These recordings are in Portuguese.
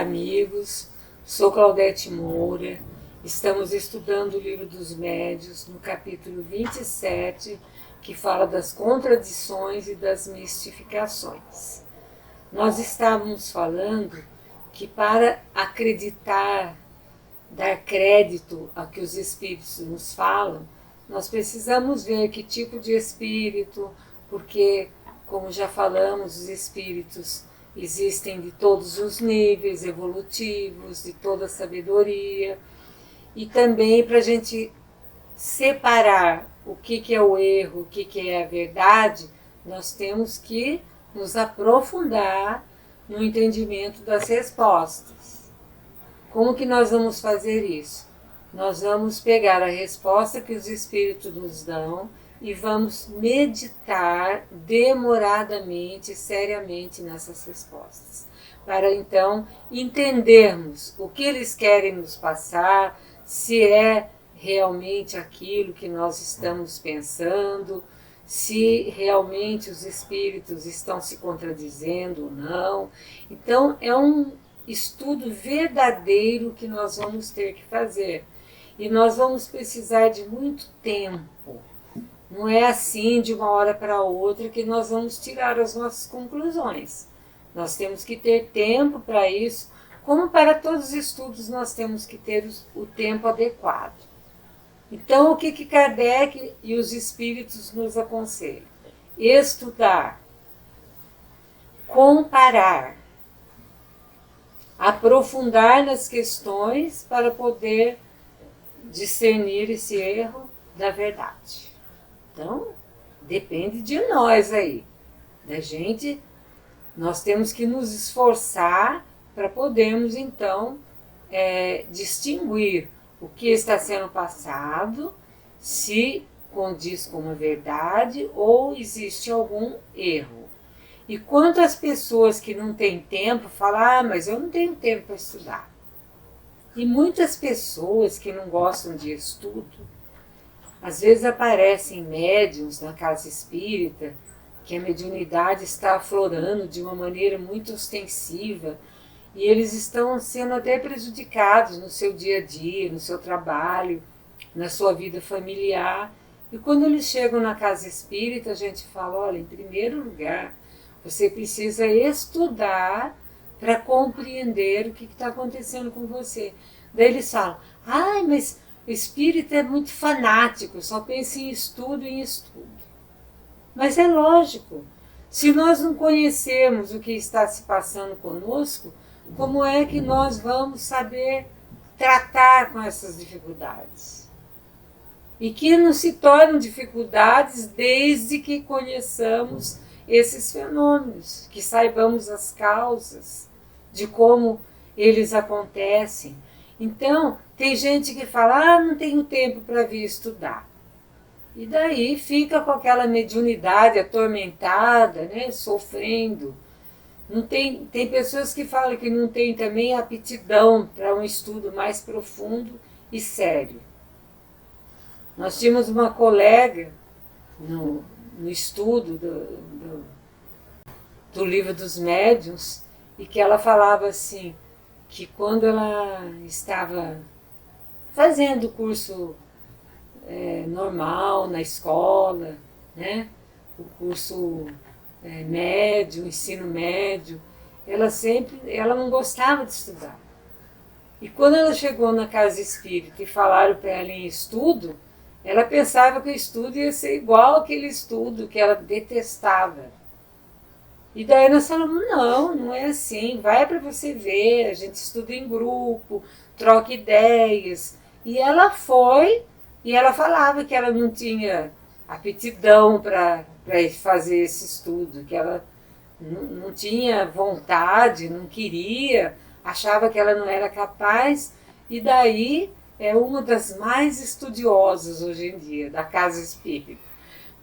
amigos, sou Claudete Moura, estamos estudando o Livro dos Médiuns no capítulo 27, que fala das contradições e das mistificações. Nós estávamos falando que para acreditar, dar crédito ao que os espíritos nos falam, nós precisamos ver que tipo de espírito, porque, como já falamos, os espíritos existem de todos os níveis evolutivos, de toda a sabedoria, e também para a gente separar o que é o erro, o que é a verdade, nós temos que nos aprofundar no entendimento das respostas. Como que nós vamos fazer isso? Nós vamos pegar a resposta que os espíritos nos dão e vamos meditar demoradamente, seriamente nessas respostas, para então entendermos o que eles querem nos passar, se é realmente aquilo que nós estamos pensando, se realmente os espíritos estão se contradizendo ou não. Então é um estudo verdadeiro que nós vamos ter que fazer. E nós vamos precisar de muito tempo. Não é assim de uma hora para outra que nós vamos tirar as nossas conclusões. Nós temos que ter tempo para isso, como para todos os estudos nós temos que ter o tempo adequado. Então o que Kardec e os espíritos nos aconselham? Estudar, comparar, aprofundar nas questões para poder discernir esse erro da verdade. Então, depende de nós aí, da gente. Nós temos que nos esforçar para podermos, então, distinguir o que está sendo passado, se condiz com a verdade ou existe algum erro. E quanto às pessoas que não têm tempo, falam, mas eu não tenho tempo para estudar. E muitas pessoas que não gostam de estudo, às vezes aparecem médiuns na casa espírita, que a mediunidade está aflorando de uma maneira muito ostensiva, e eles estão sendo até prejudicados no seu dia a dia, no seu trabalho, na sua vida familiar. E quando eles chegam na casa espírita, a gente fala, olha, em primeiro lugar, você precisa estudar para compreender o que está acontecendo com você. Daí eles falam, mas o espírita é muito fanático, só pensa em estudo e em estudo. Mas é lógico, se nós não conhecermos o que está se passando conosco, como é que nós vamos saber tratar com essas dificuldades? E que não se tornam dificuldades desde que conheçamos esses fenômenos, que saibamos as causas de como eles acontecem. Então, tem gente que fala, não tenho tempo para vir estudar. E daí fica com aquela mediunidade atormentada, né, sofrendo. Não tem pessoas que falam que não tem também aptidão para um estudo mais profundo e sério. Nós tínhamos uma colega no estudo do Livro dos Médiuns, e que ela falava assim, que quando ela estava fazendo o curso normal na escola, né, o curso médio, ensino médio, ela não gostava de estudar. E quando ela chegou na casa espírita e falaram para ela em estudo, ela pensava que o estudo ia ser igual aquele estudo que ela detestava. E daí nós falamos, não é assim, vai para você ver, a gente estuda em grupo, troca ideias. E ela foi, e ela falava que ela não tinha aptidão para fazer esse estudo, que ela não tinha vontade, não queria, achava que ela não era capaz, e daí é uma das mais estudiosas hoje em dia, da casa espírita,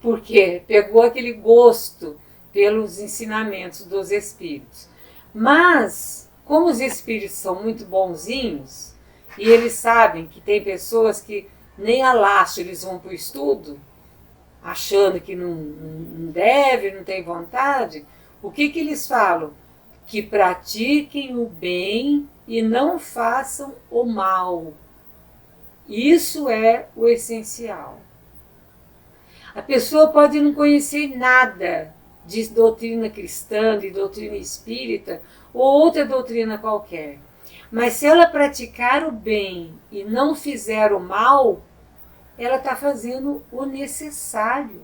porque pegou aquele gosto pelos ensinamentos dos espíritos. Mas, como os espíritos são muito bonzinhos, e eles sabem que tem pessoas que nem a laço eles vão para o estudo, achando que não deve, não tem vontade, o que eles falam? que pratiquem o bem e não façam o mal. Isso é o essencial. A pessoa pode não conhecer nada de doutrina cristã, de doutrina espírita ou outra doutrina qualquer. Mas se ela praticar o bem e não fizer o mal, ela está fazendo o necessário,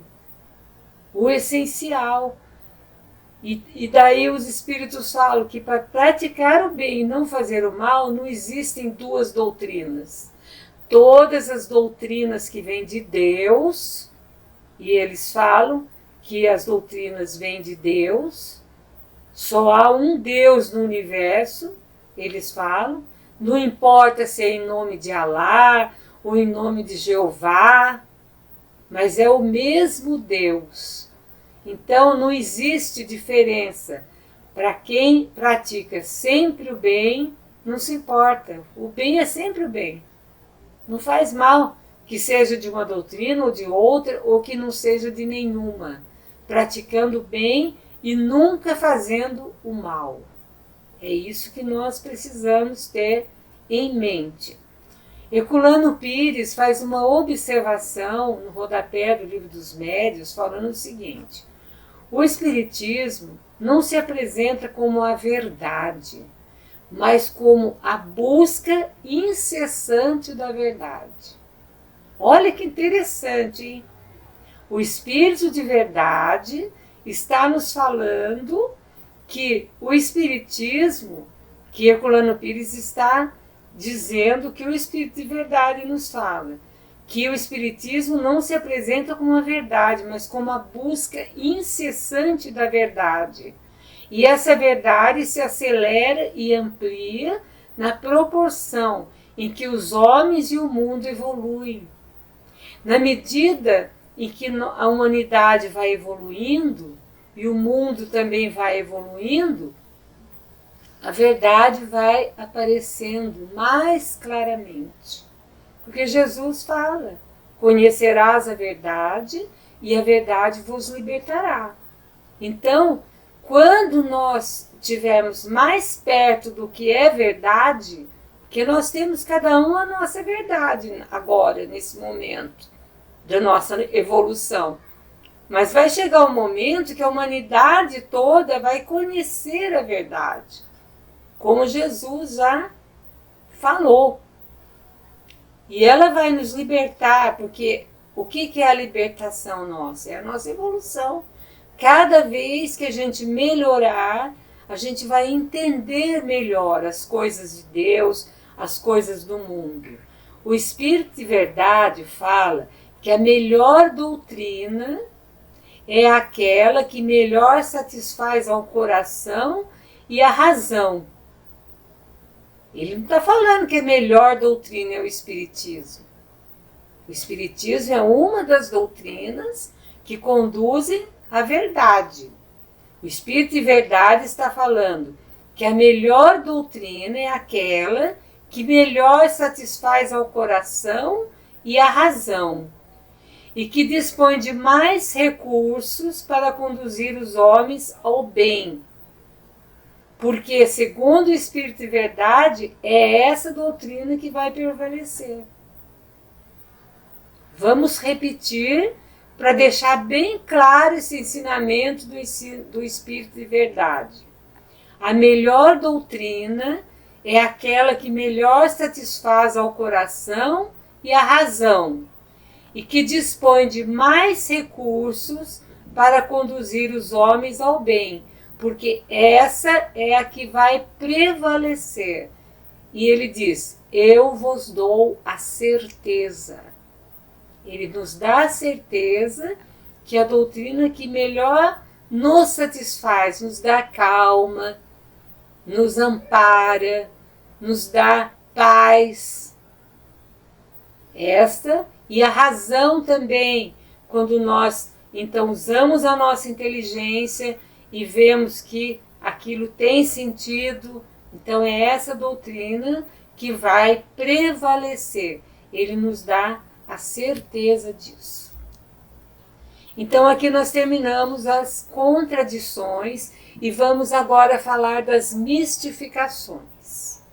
o essencial. E daí os espíritos falam que para praticar o bem e não fazer o mal, não existem duas doutrinas. Todas as doutrinas que vêm de Deus, e eles falam que as doutrinas vêm de Deus, só há um Deus no universo, eles falam, não importa se é em nome de Alá ou em nome de Jeová, mas é o mesmo Deus. Então não existe diferença. Para quem pratica sempre o bem, não se importa. O bem é sempre o bem. Não faz mal que seja de uma doutrina ou de outra, ou que não seja de nenhuma. Praticando o bem e nunca fazendo o mal. É isso que nós precisamos ter em mente. Herculano Pires faz uma observação no rodapé do Livro dos Médiuns, falando o seguinte: o Espiritismo não se apresenta como a verdade, mas como a busca incessante da verdade. Olha que interessante, hein? O Espírito de Verdade está nos falando que o Espiritismo, que Herculano Pires está dizendo que o Espírito de Verdade nos fala, que o Espiritismo não se apresenta como a verdade, mas como a busca incessante da verdade. E essa verdade se acelera e amplia na proporção em que os homens e o mundo evoluem. Na medida em que a humanidade vai evoluindo e o mundo também vai evoluindo, a verdade vai aparecendo mais claramente. Porque Jesus fala: conhecerás a verdade e a verdade vos libertará. Então, quando nós estivermos mais perto do que é verdade, porque nós temos cada um a nossa verdade agora, nesse momento da nossa evolução. Mas vai chegar um momento que a humanidade toda vai conhecer a verdade, como Jesus já falou. E ela vai nos libertar, porque o que é a libertação nossa? É a nossa evolução. Cada vez que a gente melhorar, a gente vai entender melhor as coisas de Deus, as coisas do mundo. O Espírito de Verdade fala que a melhor doutrina é aquela que melhor satisfaz ao coração e à razão. Ele não está falando que a melhor doutrina é o Espiritismo. O Espiritismo é uma das doutrinas que conduzem à verdade. O Espírito de Verdade está falando que a melhor doutrina é aquela que melhor satisfaz ao coração e à razão, e que dispõe de mais recursos para conduzir os homens ao bem. Porque, segundo o Espírito de Verdade, é essa doutrina que vai prevalecer. Vamos repetir para deixar bem claro esse ensinamento do Espírito de Verdade. A melhor doutrina é aquela que melhor satisfaz ao coração e à razão, e que dispõe de mais recursos para conduzir os homens ao bem, porque essa é a que vai prevalecer. E ele diz: eu vos dou a certeza. Ele nos dá a certeza que a doutrina que melhor nos satisfaz, nos dá calma, nos ampara, nos dá paz. Esta e a razão também, quando nós então usamos a nossa inteligência e vemos que aquilo tem sentido, então é essa doutrina que vai prevalecer. Ele nos dá a certeza disso. Então aqui nós terminamos as contradições e vamos agora falar das mistificações.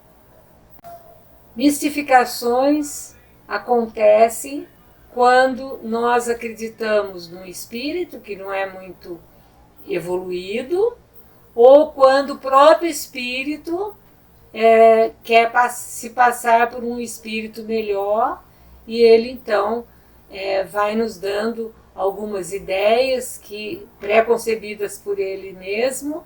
Mistificações acontecem quando nós acreditamos num espírito que não é muito evoluído, ou quando o próprio espírito quer se passar por um espírito melhor e ele então vai nos dando algumas ideias que pré-concebidas por ele mesmo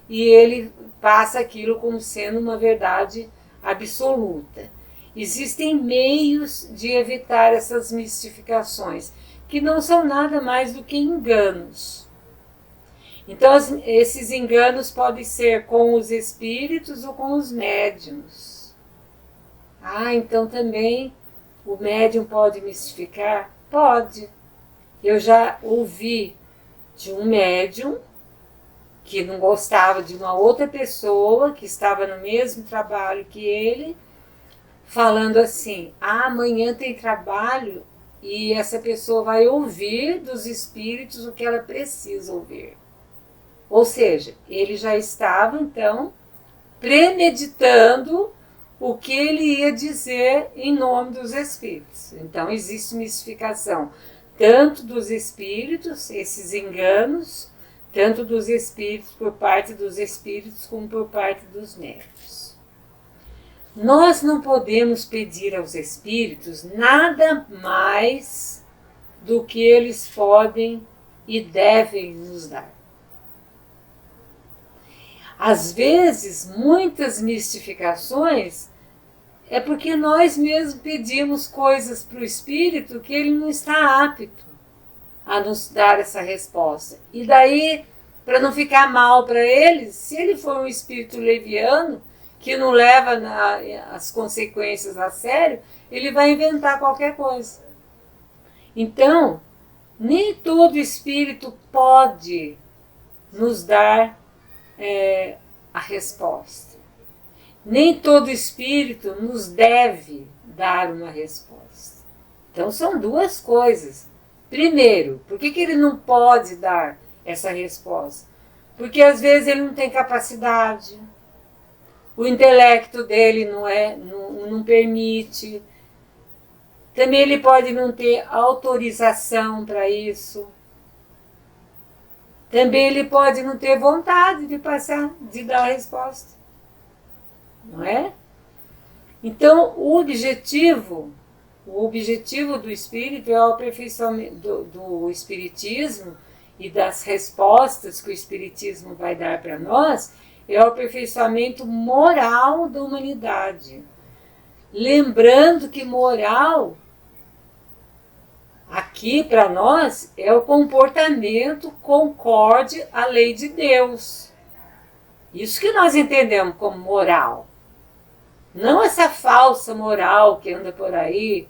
e ele passa aquilo como sendo uma verdade absoluta. Existem meios de evitar essas mistificações, que não são nada mais do que enganos. Então, esses enganos podem ser com os espíritos ou com os médiuns. Então também o médium pode mistificar? Pode. Eu já ouvi de um médium que não gostava de uma outra pessoa que estava no mesmo trabalho que ele, falando assim: amanhã tem trabalho e essa pessoa vai ouvir dos espíritos o que ela precisa ouvir. Ou seja, ele já estava então premeditando o que ele ia dizer em nome dos espíritos. Então existe mistificação tanto dos espíritos, esses enganos, tanto dos espíritos, por parte dos espíritos, como por parte dos médiuns. Nós não podemos pedir aos espíritos nada mais do que eles podem e devem nos dar. Às vezes, muitas mistificações é porque nós mesmos pedimos coisas para o espírito que ele não está apto a nos dar essa resposta. E daí, para não ficar mal para ele, se ele for um espírito leviano, que não leva as consequências a sério, ele vai inventar qualquer coisa. Então, nem todo espírito pode nos dar a resposta. Nem todo espírito nos deve dar uma resposta. Então são duas coisas. Primeiro, por que ele não pode dar essa resposta? Porque às vezes ele não tem capacidade, o intelecto dele não permite, também ele pode não ter autorização para isso, também ele pode não ter vontade de dar a resposta. Não é? Então, o objetivo do espírito é o aperfeiçoamento do espiritismo e das respostas que o espiritismo vai dar para nós, é o aperfeiçoamento moral da humanidade. Lembrando que moral, aqui para nós, é o comportamento concorde à lei de Deus. Isso que nós entendemos como moral. Não essa falsa moral que anda por aí,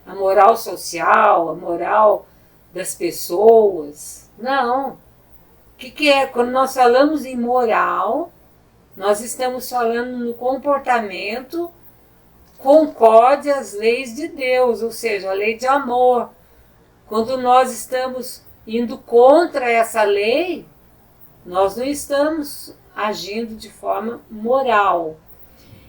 a moral social, a moral das pessoas. Não. O que é? Quando nós falamos em moral, nós estamos falando no comportamento concorde às leis de Deus, ou seja, a lei de amor. Quando nós estamos indo contra essa lei, nós não estamos agindo de forma moral.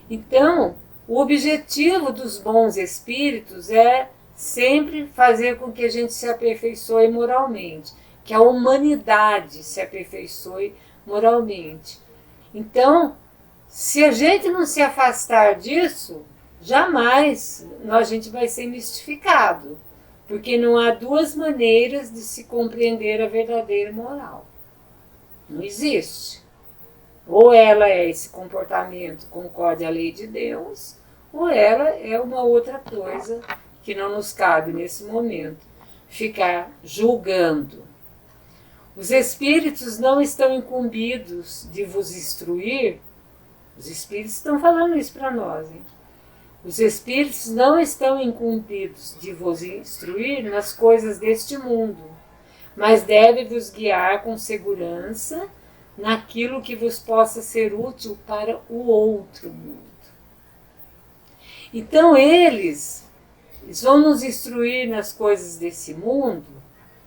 Então, o objetivo dos bons espíritos é sempre fazer com que a gente se aperfeiçoe moralmente, que a humanidade se aperfeiçoe moralmente. Então, se a gente não se afastar disso, jamais a gente vai ser mistificado, porque não há duas maneiras de se compreender a verdadeira moral. Não existe. Ou ela é esse comportamento concorde à lei de Deus, ou ela é uma outra coisa que não nos cabe nesse momento ficar julgando. Os espíritos não estão incumbidos de vos instruir. Os espíritos estão falando isso para nós, hein? Os espíritos não estão incumbidos de vos instruir nas coisas deste mundo, mas devem vos guiar com segurança naquilo que vos possa ser útil para o outro mundo. Então eles vão nos instruir nas coisas desse mundo,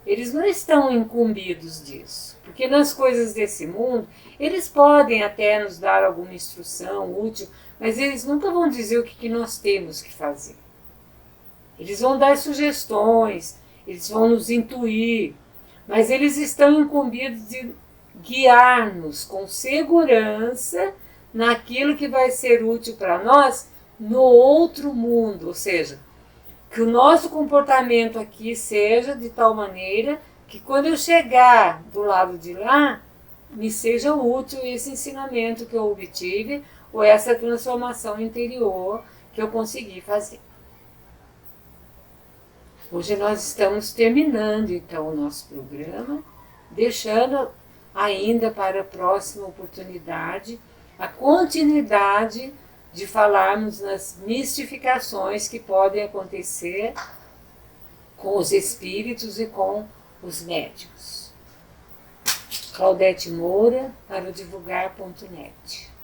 eles não estão incumbidos disso, porque nas coisas desse mundo, eles podem até nos dar alguma instrução útil, mas eles nunca vão dizer o que nós temos que fazer. Eles vão dar sugestões, eles vão nos intuir, mas eles estão incumbidos de guiar-nos com segurança naquilo que vai ser útil para nós no outro mundo, ou seja, que o nosso comportamento aqui seja de tal maneira que quando eu chegar do lado de lá, me seja útil esse ensinamento que eu obtive ou essa transformação interior que eu consegui fazer. Hoje nós estamos terminando então o nosso programa, deixando ainda para a próxima oportunidade a continuidade de falarmos nas mistificações que podem acontecer com os espíritos e com os médiuns. Claudete Moura, para o divulgar.net.